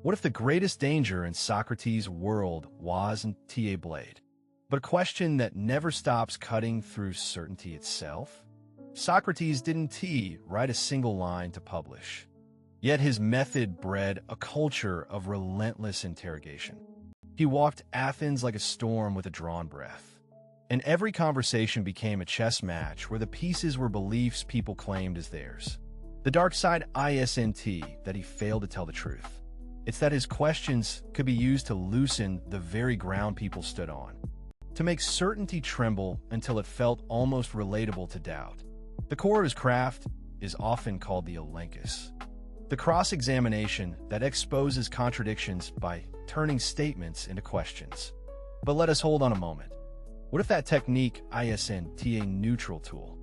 What if the greatest danger in Socrates' world wasn't a blade, but a question that never stops cutting through certainty itself? Socrates didn't write a single line to publish, yet his method bred a culture of relentless interrogation. He walked Athens like a storm with a drawn breath, and every conversation became a chess match where the pieces were beliefs people claimed as theirs. The dark side isn't that he failed to tell the truth. It's that his questions could be used to loosen the very ground people stood on, to make certainty tremble until it felt almost relatable to doubt. The core of his craft is often called the elenchus, the cross-examination that exposes contradictions by turning statements into questions. But let us hold on a moment. What if that technique isn't a neutral tool?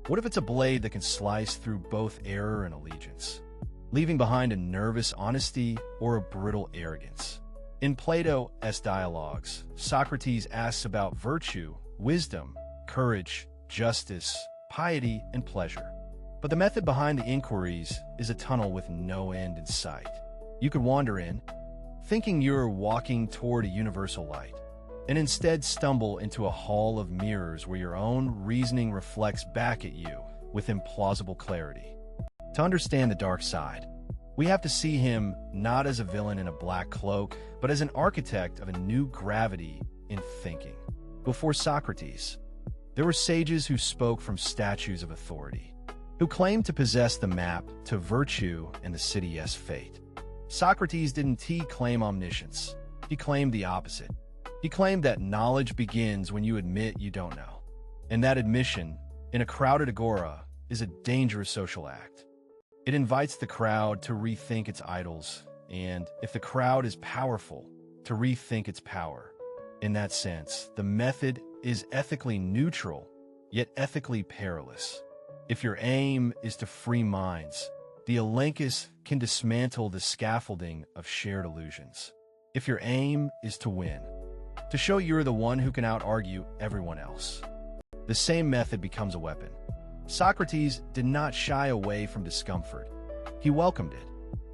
What if it's a blade that can slice through both error and allegiance, leaving behind a nervous honesty or a brittle arrogance? In Plato's dialogues, Socrates asks about virtue, wisdom, courage, justice, piety, and pleasure. But the method behind the inquiries is a tunnel with no end in sight. You could wander in, thinking you're walking toward a universal light, and instead stumble into a hall of mirrors where your own reasoning reflects back at you with implausible clarity. To understand the dark side, we have to see him not as a villain in a black cloak, but as an architect of a new gravity in thinking. Before Socrates, there were sages who spoke from statues of authority, who claimed to possess the map to virtue and the city's fate. Socrates didn't claim omniscience. He claimed the opposite. He claimed that knowledge begins when you admit you don't know, and that admission, in a crowded agora, is a dangerous social act. It invites the crowd to rethink its idols, and, if the crowd is powerful, to rethink its power. In that sense, the method is ethically neutral, yet ethically perilous. If your aim is to free minds, the elenchus can dismantle the scaffolding of shared illusions. If your aim is to win, to show you're the one who can out-argue everyone else, the same method becomes a weapon. Socrates did not shy away from discomfort. He welcomed it,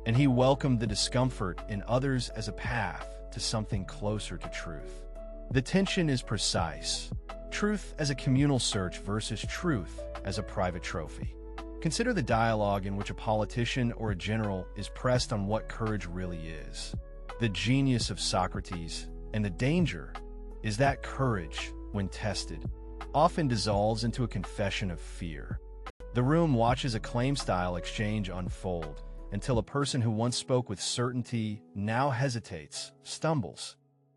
and he welcomed the discomfort in others as a path to something closer to truth. The tension is precise. Truth as a communal search versus truth as a private trophy. Consider the dialogue in which a politician or a general is pressed on what courage really is. The genius of Socrates and the danger is that courage, when tested, often dissolves into a confession of fear. The room watches a claim-style exchange unfold until a person who once spoke with certainty now hesitates, stumbles,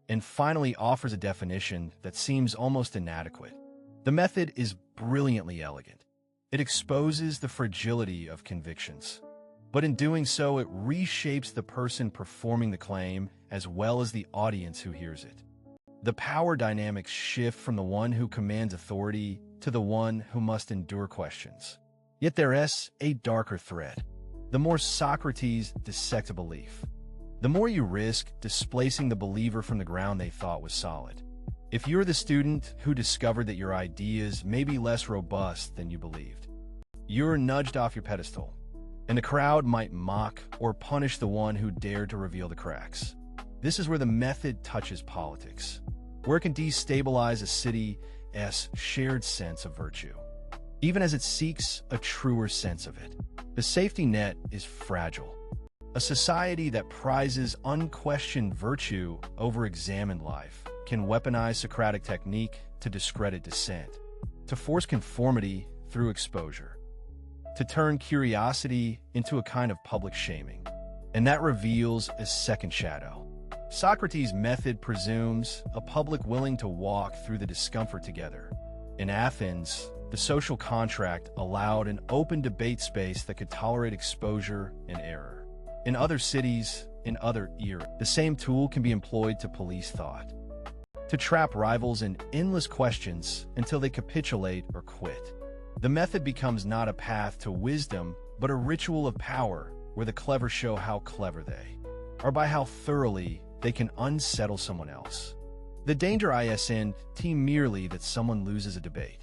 and finally offers a definition that seems almost inadequate. The method is brilliantly elegant. It exposes the fragility of convictions, but in doing so, it reshapes the person performing the claim as well as the audience who hears it. The power dynamics shift from the one who commands authority to the one who must endure questions. Yet there is a darker thread. The more Socrates dissect a belief, the more you risk displacing the believer from the ground they thought was solid. If you're the student who discovered that your ideas may be less robust than you believed, you're nudged off your pedestal, and the crowd might mock or punish the one who dared to reveal the cracks. This is where the method touches politics, where it can destabilize a city's shared sense of virtue, even as it seeks a truer sense of it. The safety net is fragile. A society that prizes unquestioned virtue over examined life can weaponize Socratic technique to discredit dissent, to force conformity through exposure, to turn curiosity into a kind of public shaming. And that reveals a second shadow. Socrates' method presumes a public willing to walk through the discomfort together. In Athens, the social contract allowed an open debate space that could tolerate exposure and error. In other cities, in other eras, the same tool can be employed to police thought, to trap rivals in endless questions until they capitulate or quit. The method becomes not a path to wisdom, but a ritual of power where the clever show how clever they are by how thoroughly they can unsettle someone else. The danger isn't merely that someone loses a debate.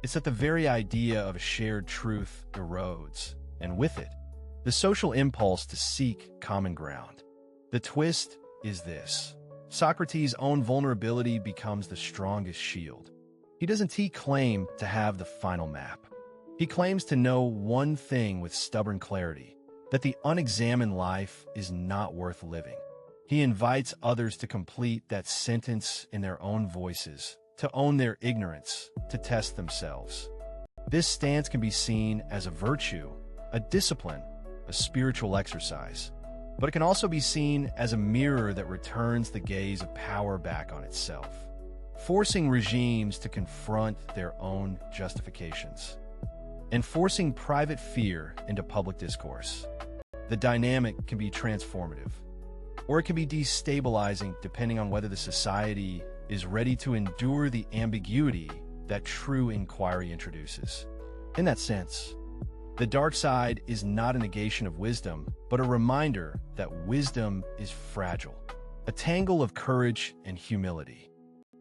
It's that the very idea of a shared truth erodes, and with it, the social impulse to seek common ground. The twist is this. Socrates' own vulnerability becomes the strongest shield. He doesn't claim to have the final map. He claims to know one thing with stubborn clarity, that the unexamined life is not worth living. He invites others to complete that sentence in their own voices, to own their ignorance, to test themselves. This stance can be seen as a virtue, a discipline, a spiritual exercise. But it can also be seen as a mirror that returns the gaze of power back on itself, forcing regimes to confront their own justifications, and forcing private fear into public discourse. The dynamic can be transformative, or it can be destabilizing depending on whether the society is ready to endure the ambiguity that true inquiry introduces. In that sense, the dark side is not a negation of wisdom, but a reminder that wisdom is fragile, a tangle of courage and humility.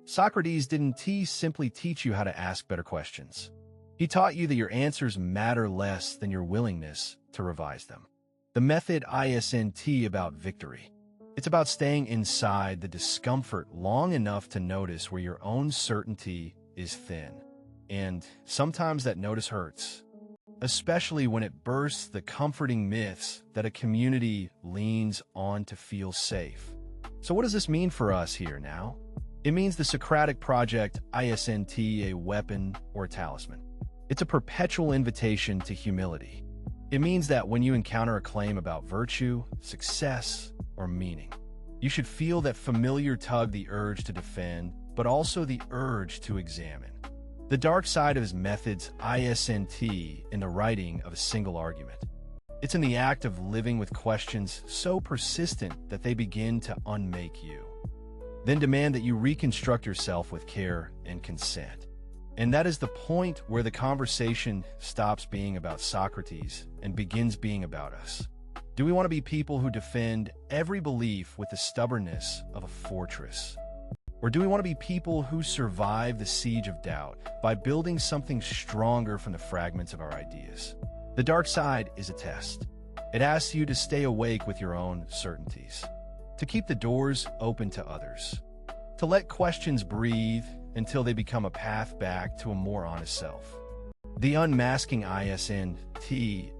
Socrates didn't simply teach you how to ask better questions. He taught you that your answers matter less than your willingness to revise them. The method isn't about victory. It's about staying inside the discomfort long enough to notice where your own certainty is thin. And sometimes that notice hurts, especially when it bursts the comforting myths that a community leans on to feel safe. So what does this mean for us here now? It means the Socratic project isn't a weapon or a talisman. It's a perpetual invitation to humility. It means that when you encounter a claim about virtue, success, or meaning, you should feel that familiar tug, the urge to defend, but also the urge to examine. The dark side of his methods isn't in the writing of a single argument. It's in the act of living with questions so persistent that they begin to unmake you, then demand that you reconstruct yourself with care and consent. And that is the point where the conversation stops being about Socrates and begins being about us. Do we want to be people who defend every belief with the stubbornness of a fortress? Or do we want to be people who survive the siege of doubt by building something stronger from the fragments of our ideas? The dark side is a test. It asks you to stay awake with your own certainties, to keep the doors open to others, to let questions breathe until they become a path back to a more honest self. The unmasking isn't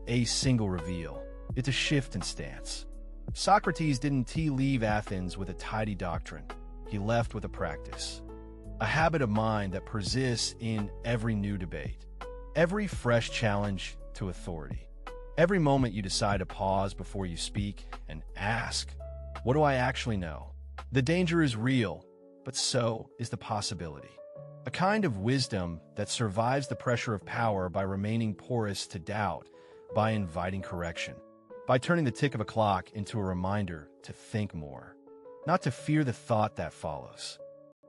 a single reveal. It's a shift in stance. Socrates didn't leave Athens with a tidy doctrine. He left with a practice, a habit of mind that persists in every new debate, every fresh challenge to authority, every moment you decide to pause before you speak and ask, what do I actually know? The danger is real, but so is the possibility. A kind of wisdom that survives the pressure of power by remaining porous to doubt, by inviting correction, by turning the tick of a clock into a reminder to think more, not to fear the thought that follows.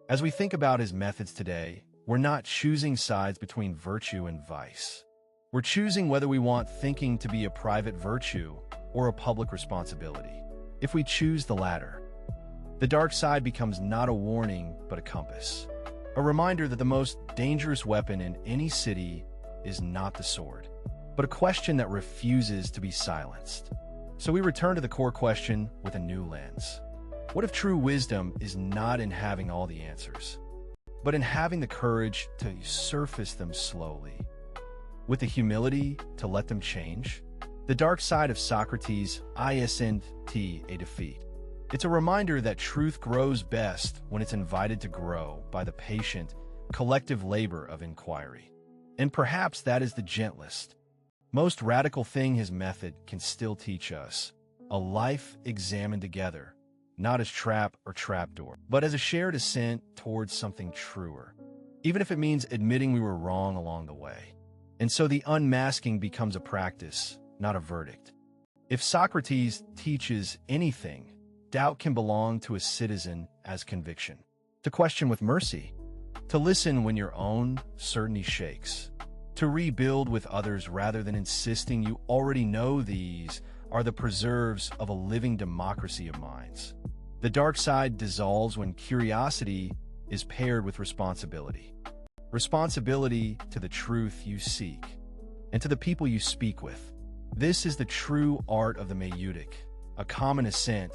As we think about his methods today, we're not choosing sides between virtue and vice. We're choosing whether we want thinking to be a private virtue or a public responsibility. If we choose the latter, the dark side becomes not a warning, but a compass. A reminder that the most dangerous weapon in any city is not the sword, but a question that refuses to be silenced. So we return to the core question with a new lens. What if true wisdom is not in having all the answers, but in having the courage to surface them slowly, with the humility to let them change? The dark side of Socrates isn't a defeat. It's a reminder that truth grows best when it's invited to grow by the patient, collective labor of inquiry. And perhaps that is the gentlest, most radical thing his method can still teach us: a life examined together, not as trap or trapdoor, but as a shared ascent towards something truer, even if it means admitting we were wrong along the way. And so the unmasking becomes a practice, not a verdict. If Socrates teaches anything, doubt can belong to a citizen as conviction, to question with mercy, to listen when your own certainty shakes, to rebuild with others rather than insisting you already know. These are the preserves of a living democracy of minds. The dark side dissolves when curiosity is paired with responsibility. Responsibility to the truth you seek and to the people you speak with. This is the true art of the Mayeutic, a common ascent